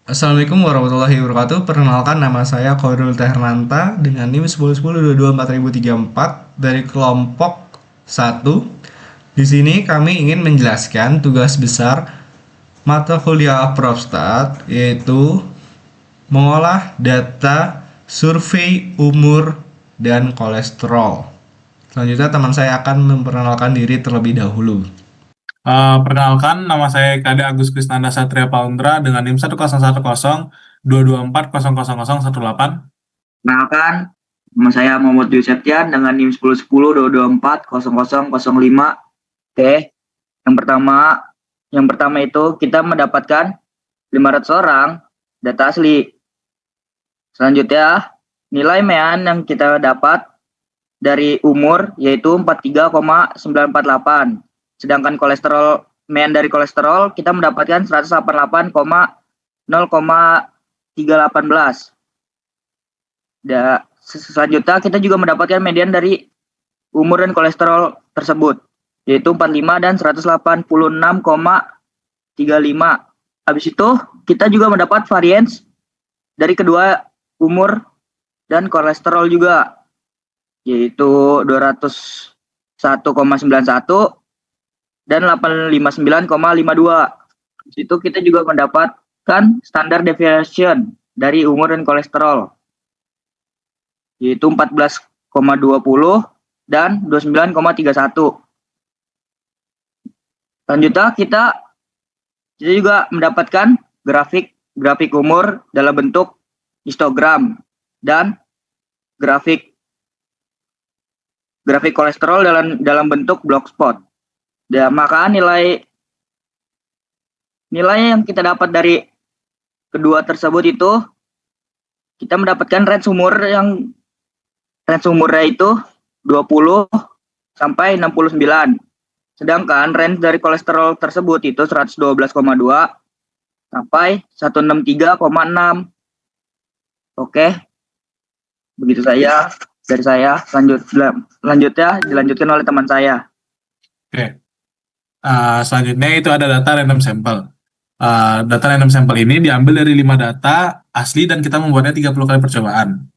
Assalamualaikum warahmatullahi wabarakatuh. Perkenalkan nama saya Khairul Tehrnanta dengan NIM 1010224034 dari kelompok 1. Di sini kami ingin menjelaskan tugas besar mata kuliah Profstat, yaitu mengolah data survei umur dan kolesterol. Selanjutnya teman saya akan memperkenalkan diri terlebih dahulu. Perkenalkan, nama saya Kade Agus Krisnanda Satria Paundra dengan NIM 1010224000018. Perkenalkan, nama saya Muhammad Dwi Septian dengan NIM 101022400005. Oke, yang pertama itu kita mendapatkan 500 orang data asli. Selanjutnya, nilai mean yang kita dapat dari umur yaitu 43,948. Sedangkan mean dari kolesterol kita mendapatkan 188,0,318. Selanjutnya kita juga mendapatkan median dari umur dan kolesterol tersebut, yaitu 45 dan 186,35. Habis itu kita juga mendapat variance dari kedua umur dan kolesterol juga, yaitu 201,91 dan 859,52. Habis itu kita juga mendapatkan standar deviation dari umur dan kolesterol, yaitu 14,20 dan 29,31. Selanjutnya kita juga mendapatkan grafik umur dalam bentuk histogram dan grafik kolesterol dalam bentuk block spot. Dan maka nilai yang kita dapat dari kedua tersebut itu kita mendapatkan range umurnya itu 20 sampai 69. Sedangkan range dari kolesterol tersebut itu 112,2 sampai 163,6. Oke. Begitu dari saya. Selanjutnya dilanjutkan oleh teman saya. Oke. Selanjutnya itu ada data random sample. Data random sample ini diambil dari 5 data asli dan kita membuatnya 30 kali percobaan.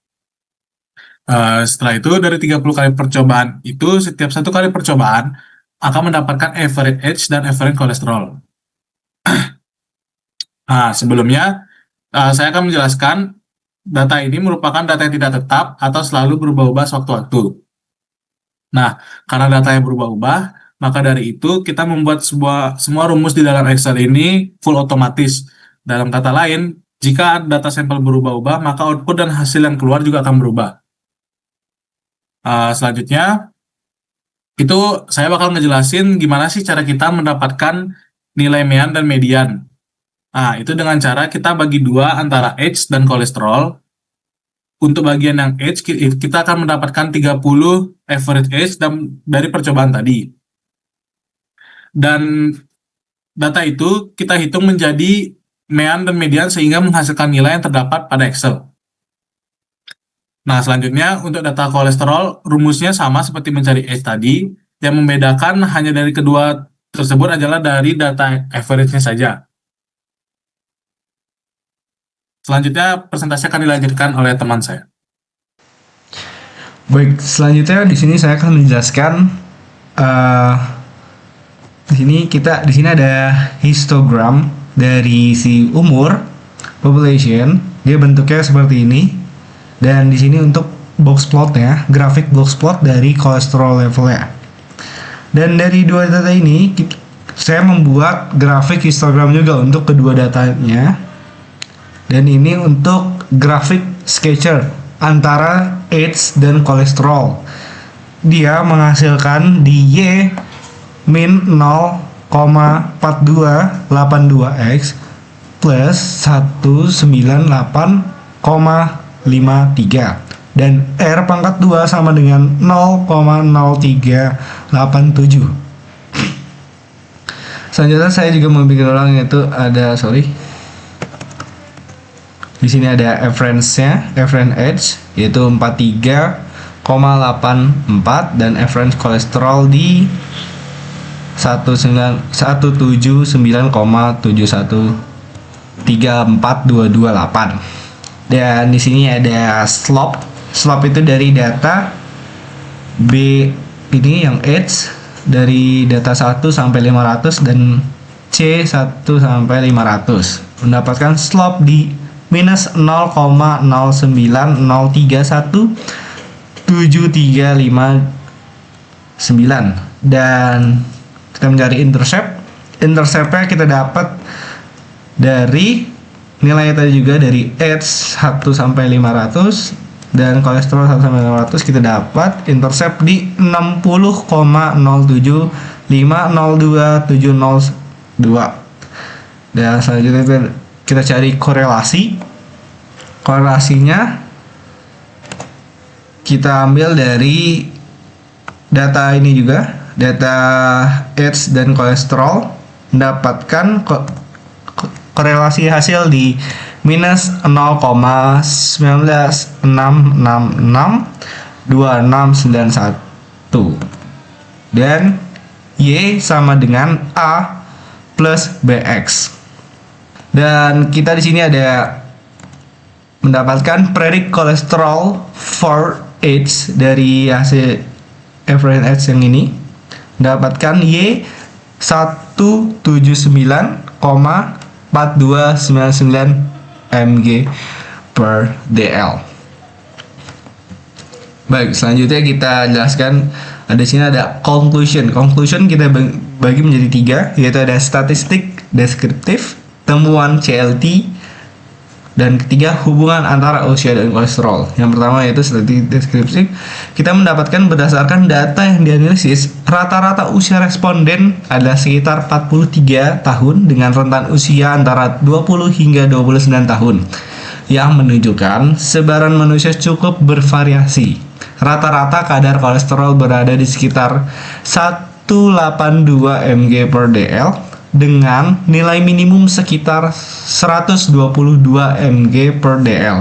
Setelah itu dari 30 kali percobaan itu setiap satu kali percobaan akan mendapatkan average age dan average kolesterol. Sebelumnya saya akan menjelaskan data ini merupakan data yang tidak tetap atau selalu berubah-ubah sewaktu-waktu. Nah, karena data yang berubah-ubah, maka dari itu kita membuat semua rumus di dalam Excel ini full otomatis. Dalam kata lain, jika data sampel berubah-ubah, maka output dan hasil yang keluar juga akan berubah. Selanjutnya, itu saya bakal ngejelasin gimana sih cara kita mendapatkan nilai mean dan median. Itu dengan cara kita bagi dua antara age dan kolesterol. Untuk bagian yang age, kita akan mendapatkan 30 average age dari percobaan tadi. Dan data itu kita hitung menjadi mean dan median sehingga menghasilkan nilai yang terdapat pada Excel. Nah, selanjutnya untuk data kolesterol, rumusnya sama seperti mencari age tadi. Yang membedakan hanya dari kedua tersebut adalah dari data average-nya saja. Selanjutnya, presentasi akan dilanjutkan oleh teman saya. Baik, selanjutnya di sini saya akan menjelaskan di sini ada histogram dari si umur population. Dia bentuknya seperti ini. Dan di sini untuk box plotnya, grafik box plot dari kolesterol levelnya. Dan dari dua data ini saya membuat grafik histogram juga untuk kedua datanya. Dan ini untuk grafik sketcher antara age dan kolesterol. Dia menghasilkan di Y min 0,4282x plus 198,53 dan R pangkat 2 sama dengan 0,0387. Selanjutnya saya juga mau bikin ulang, yaitu ada di sini ada average-nya, average age yaitu 43,84 dan average kolesterol di 179,713. 34228. Dan di sini ada slope. Slope itu dari data B ini yang age dari data 1 sampai 500 dan C 1 sampai 500 mendapatkan slope di minus 0,09031735 dan kita mencari intercept. Interceptnya kita dapat dari nilai tadi juga dari age 1 sampai 500 dan kolesterol 1 sampai 500 kita dapat intercept di 60,07502,702. Dan selanjutnya kita cari korelasi. Korelasinya kita ambil dari data ini juga, data age dan kolesterol, mendapatkan korelasi hasil di minus 0,196662691 dan Y sama dengan A plus BX. Dan kita di sini ada mendapatkan predict kolesterol for age dari hasil average age yang ini, mendapatkan Y 179,4299 mg per dl. Baik, selanjutnya kita jelaskan. Di sini ada conclusion. Conclusion kita bagi menjadi 3, yaitu ada statistik deskriptif, temuan CLT, dan ketiga hubungan antara usia dan kolesterol. Yang pertama yaitu statistik deskriptif. Kita mendapatkan berdasarkan data yang dianalisis, rata-rata usia responden adalah sekitar 43 tahun dengan rentan usia antara 20 hingga 29 tahun, yang menunjukkan sebaran manusia cukup bervariasi. Rata-rata kadar kolesterol berada di sekitar 182 mg per dl dengan nilai minimum sekitar 122 mg per dl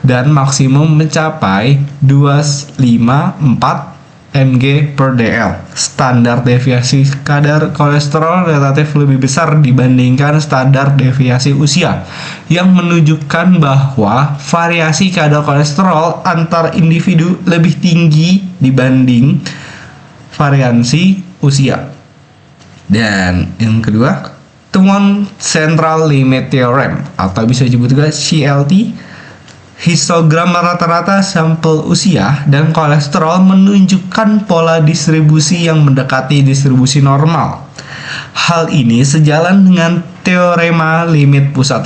dan maksimum mencapai 254 mg per dl. Standar deviasi kadar kolesterol relatif lebih besar dibandingkan standar deviasi usia, yang menunjukkan bahwa variasi kadar kolesterol antar individu lebih tinggi dibanding variasi usia. Dan yang kedua, temuan Central Limit Theorem atau bisa disebut juga CLT. Histogram rata-rata sampel usia dan kolesterol menunjukkan pola distribusi yang mendekati distribusi normal. Hal ini sejalan dengan teorema limit pusat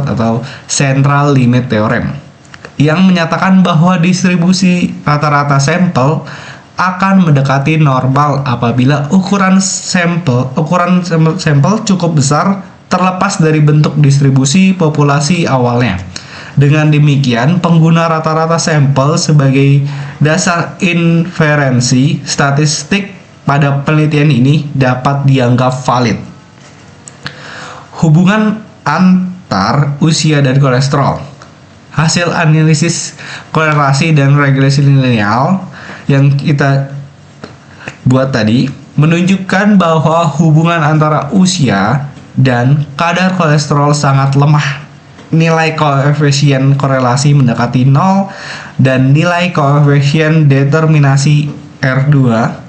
atau Central Limit Theorem yang menyatakan bahwa distribusi rata-rata sampel akan mendekati normal apabila ukuran sampel cukup besar terlepas dari bentuk distribusi populasi awalnya. Dengan demikian, pengguna rata-rata sampel sebagai dasar inferensi statistik pada penelitian ini dapat dianggap valid. Hubungan antar usia dan kolesterol. Hasil analisis korelasi dan regresi linear yang kita buat tadi menunjukkan bahwa hubungan antara usia dan kadar kolesterol sangat lemah. Nilai koefisien korelasi mendekati 0 dan nilai koefisien determinasi R2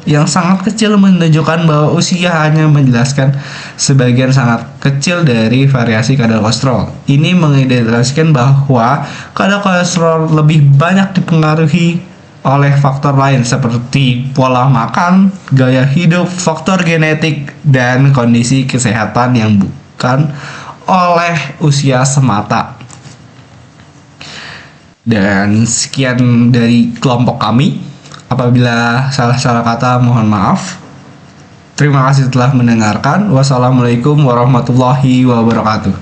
yang sangat kecil menunjukkan bahwa usia hanya menjelaskan sebagian sangat kecil dari variasi kadar kolesterol. Ini mengindikasikan bahwa kadar kolesterol lebih banyak dipengaruhi oleh faktor lain seperti pola makan, gaya hidup, faktor genetik, dan kondisi kesehatan yang bukan oleh usia semata. Dan sekian dari kelompok kami. Apabila salah-salah kata mohon maaf. Terima kasih telah mendengarkan. Wassalamualaikum warahmatullahi wabarakatuh.